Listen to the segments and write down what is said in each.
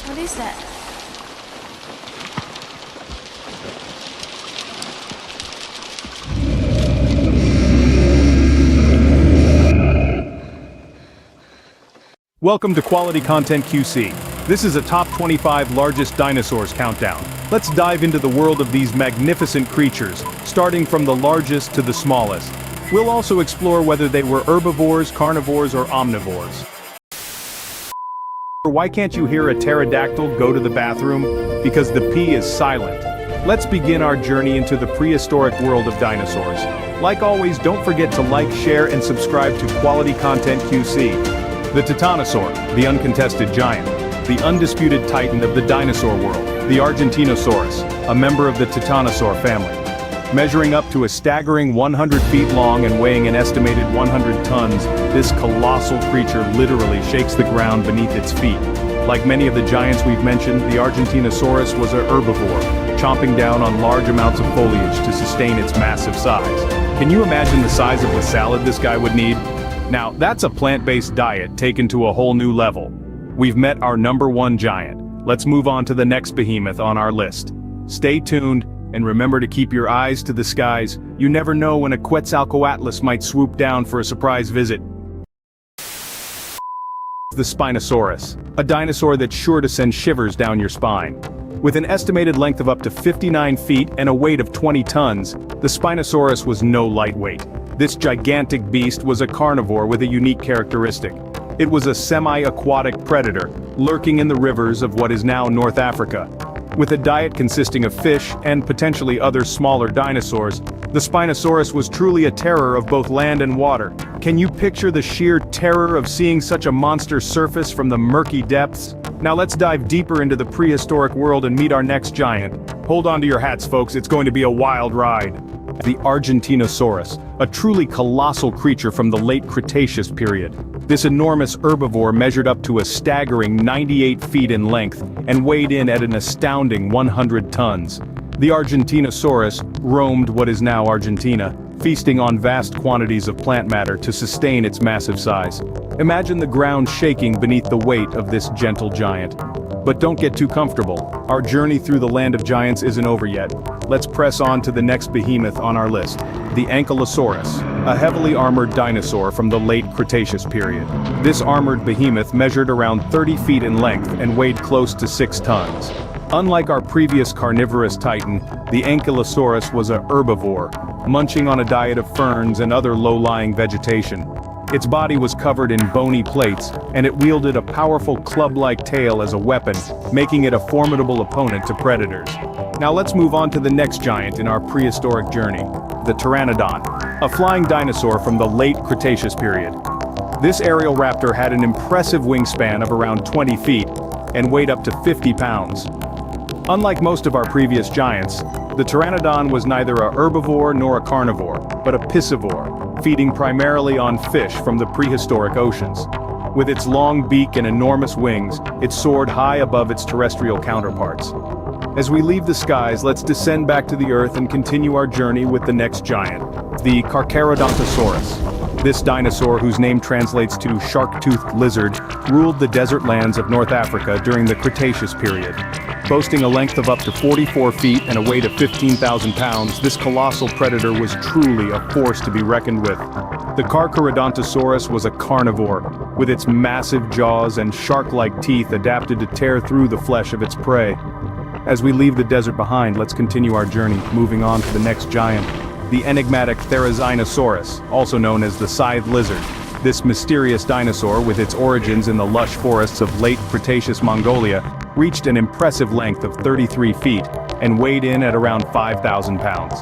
What is that? Welcome to Quality Content QC. This is a top 25 largest dinosaurs countdown. Let's dive into the world of these magnificent creatures, starting from the largest to the smallest. We'll also explore whether they were herbivores, carnivores, or omnivores. Why can't you hear a pterodactyl go to the bathroom? Because the P is silent. Let's begin our journey into the prehistoric world of dinosaurs. Like always, don't forget to like, share, and subscribe to Quality Content QC. The Titanosaur, the uncontested giant. The undisputed titan of the dinosaur world. The Argentinosaurus, a member of the Titanosaur family. Measuring up to a staggering 100 feet long and weighing an estimated 100 tons, this colossal creature literally shakes the ground beneath its feet. Like many of the giants we've mentioned, the Argentinosaurus was a herbivore, chomping down on large amounts of foliage to sustain its massive size. Can you imagine the size of the salad this guy would need? Now, that's a plant-based diet taken to a whole new level. We've met our number one giant. Let's move on to the next behemoth on our list. Stay tuned, and remember to keep your eyes to the skies. You never know when a Quetzalcoatlus might swoop down for a surprise visit. The Spinosaurus, a dinosaur that's sure to send shivers down your spine. With an estimated length of up to 59 feet and a weight of 20 tons, the Spinosaurus was no lightweight. This gigantic beast was a carnivore with a unique characteristic. It was a semi-aquatic predator, lurking in the rivers of what is now North Africa. With a diet consisting of fish and potentially other smaller dinosaurs, the Spinosaurus was truly a terror of both land and water. Can you picture the sheer terror of seeing such a monster surface from the murky depths? Now let's dive deeper into the prehistoric world and meet our next giant. Hold on to your hats, folks, it's going to be a wild ride. The Argentinosaurus, a truly colossal creature from the late Cretaceous period. This enormous herbivore measured up to a staggering 98 feet in length and weighed in at an astounding 100 tons. The Argentinosaurus roamed what is now Argentina, feasting on vast quantities of plant matter to sustain its massive size. Imagine the ground shaking beneath the weight of this gentle giant. But don't get too comfortable. Our journey through the land of giants isn't over yet. Let's press on to the next behemoth on our list, the Ankylosaurus, a heavily armored dinosaur from the late Cretaceous period. This armored behemoth measured around 30 feet in length and weighed close to 6 tons. Unlike our previous carnivorous titan, the Ankylosaurus was a herbivore, munching on a diet of ferns and other low-lying vegetation. Its body was covered in bony plates, and it wielded a powerful club-like tail as a weapon, making it a formidable opponent to predators. Now let's move on to the next giant in our prehistoric journey, the Pteranodon, a flying dinosaur from the late Cretaceous period. This aerial raptor had an impressive wingspan of around 20 feet, and weighed up to 50 pounds. Unlike most of our previous giants, the Pteranodon was neither a herbivore nor a carnivore, but a piscivore, feeding primarily on fish from the prehistoric oceans. With its long beak and enormous wings, it soared high above its terrestrial counterparts. As we leave the skies, let's descend back to the earth and continue our journey with the next giant, the Carcharodontosaurus. This dinosaur, whose name translates to shark-toothed lizard, ruled the desert lands of North Africa during the Cretaceous period. Boasting a length of up to 44 feet and a weight of 15,000 pounds, this colossal predator was truly a force to be reckoned with. The Carcharodontosaurus was a carnivore, with its massive jaws and shark-like teeth adapted to tear through the flesh of its prey. As we leave the desert behind, let's continue our journey, moving on to the next giant, the enigmatic Therizinosaurus, also known as the scythe lizard. This mysterious dinosaur, with its origins in the lush forests of late Cretaceous Mongolia, reached an impressive length of 33 feet and weighed in at around 5,000 pounds.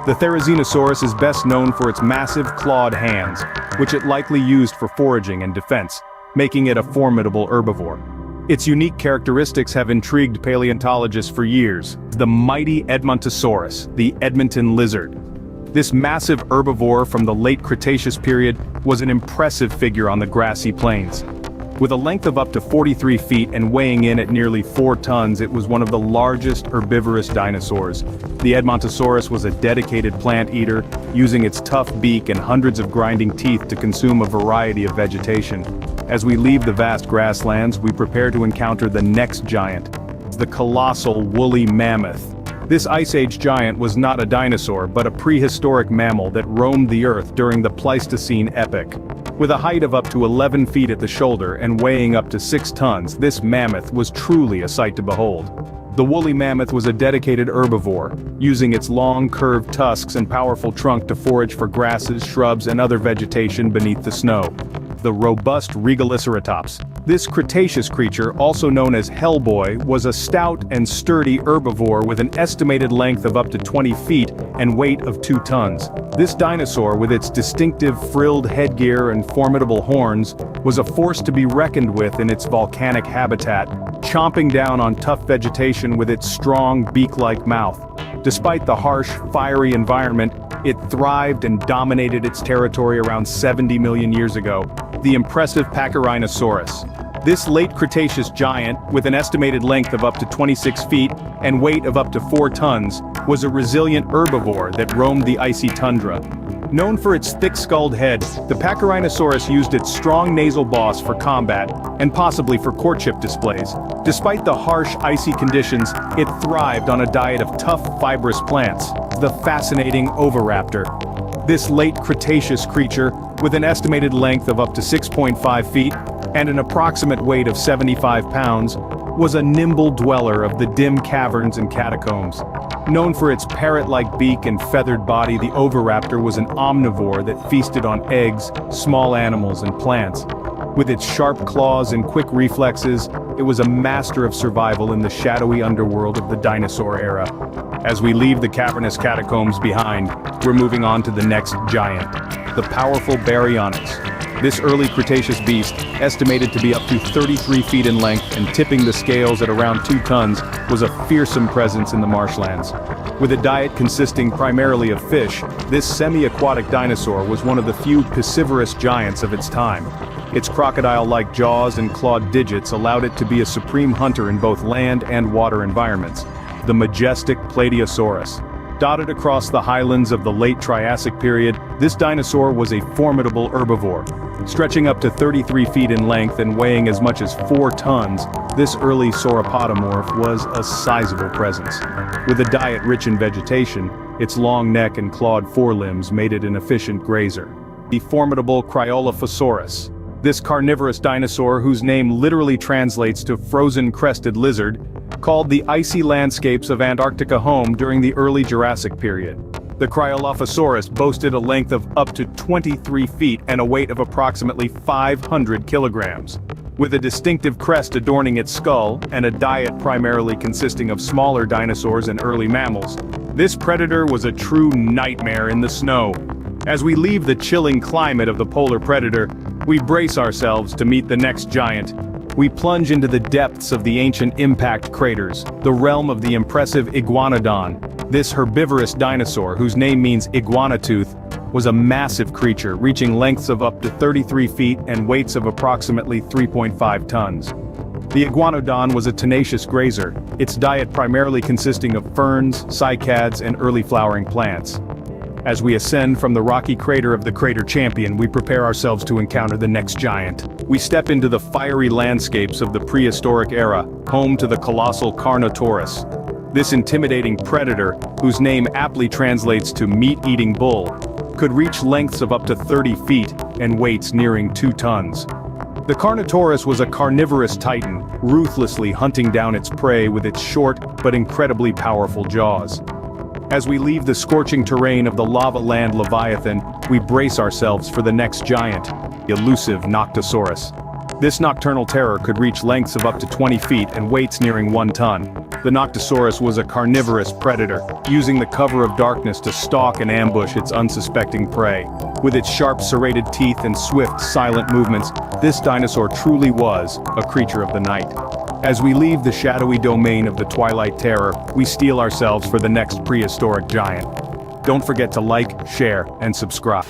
The Therizinosaurus is best known for its massive clawed hands, which it likely used for foraging and defense, making it a formidable herbivore. Its unique characteristics have intrigued paleontologists for years. The mighty Edmontosaurus, the Edmonton lizard. This massive herbivore from the late Cretaceous period was an impressive figure on the grassy plains. With a length of up to 43 feet and weighing in at nearly 4 tons, it was one of the largest herbivorous dinosaurs. The Edmontosaurus was a dedicated plant eater, using its tough beak and hundreds of grinding teeth to consume a variety of vegetation. As we leave the vast grasslands, we prepare to encounter the next giant, the colossal woolly mammoth. This Ice Age giant was not a dinosaur but a prehistoric mammal that roamed the Earth during the Pleistocene epoch. With a height of up to 11 feet at the shoulder and weighing up to 6 tons, this mammoth was truly a sight to behold. The woolly mammoth was a dedicated herbivore, using its long, curved tusks and powerful trunk to forage for grasses, shrubs, and other vegetation beneath the snow. The robust Regaliceratops. This Cretaceous creature, also known as Hellboy, was a stout and sturdy herbivore with an estimated length of up to 20 feet and weight of 2 tons. This dinosaur, with its distinctive frilled headgear and formidable horns, was a force to be reckoned with in its volcanic habitat, chomping down on tough vegetation with its strong beak-like mouth. Despite the harsh, fiery environment, it thrived and dominated its territory around 70 million years ago. The impressive Pachyrhinosaurus. This late Cretaceous giant, with an estimated length of up to 26 feet and weight of up to 4 tons, was a resilient herbivore that roamed the icy tundra. Known for its thick-skulled head, the Pachyrhinosaurus used its strong nasal boss for combat, and possibly for courtship displays. Despite the harsh, icy conditions, it thrived on a diet of tough, fibrous plants. The fascinating Oviraptor. This late Cretaceous creature, with an estimated length of up to 6.5 feet and an approximate weight of 75 pounds, was a nimble dweller of the dim caverns and catacombs. Known for its parrot-like beak and feathered body, the Oviraptor was an omnivore that feasted on eggs, small animals, and plants. With its sharp claws and quick reflexes, it was a master of survival in the shadowy underworld of the dinosaur era. As we leave the cavernous catacombs behind, we're moving on to the next giant, the powerful Baryonyx. This early Cretaceous beast, estimated to be up to 33 feet in length and tipping the scales at around 2 tons, was a fearsome presence in the marshlands. With a diet consisting primarily of fish, this semi-aquatic dinosaur was one of the few piscivorous giants of its time. Its crocodile-like jaws and clawed digits allowed it to be a supreme hunter in both land and water environments. The majestic Plateosaurus. Dotted across the highlands of the late Triassic period, this dinosaur was a formidable herbivore. Stretching up to 33 feet in length and weighing as much as 4 tons, this early sauropodomorph was a sizable presence. With a diet rich in vegetation, its long neck and clawed forelimbs made it an efficient grazer. The formidable Cryolophosaurus. This carnivorous dinosaur, whose name literally translates to frozen crested lizard, called the icy landscapes of Antarctica home during the early Jurassic period. The Cryolophosaurus boasted a length of up to 23 feet and a weight of approximately 500 kilograms. With a distinctive crest adorning its skull, and a diet primarily consisting of smaller dinosaurs and early mammals, this predator was a true nightmare in the snow. As we leave the chilling climate of the polar predator, we brace ourselves to meet the next giant. We plunge into the depths of the ancient impact craters, the realm of the impressive Iguanodon. This herbivorous dinosaur, whose name means iguana tooth, was a massive creature reaching lengths of up to 33 feet and weights of approximately 3.5 tons. The Iguanodon was a tenacious grazer, its diet primarily consisting of ferns, cycads, and early flowering plants. As we ascend from the rocky crater of the Crater Champion, we prepare ourselves to encounter the next giant. We step into the fiery landscapes of the prehistoric era, home to the colossal Carnotaurus. This intimidating predator, whose name aptly translates to meat-eating bull, could reach lengths of up to 30 feet and weights nearing 2 tons. The Carnotaurus was a carnivorous titan, ruthlessly hunting down its prey with its short but incredibly powerful jaws. As we leave the scorching terrain of the lava-land Leviathan, we brace ourselves for the next giant, the elusive Noctosaurus. This nocturnal terror could reach lengths of up to 20 feet and weights nearing 1 ton. The Noctosaurus was a carnivorous predator, using the cover of darkness to stalk and ambush its unsuspecting prey. With its sharp serrated teeth and swift, silent movements, this dinosaur truly was a creature of the night. As we leave the shadowy domain of the Twilight Terror, we steel ourselves for the next prehistoric giant. Don't forget to like, share, and subscribe.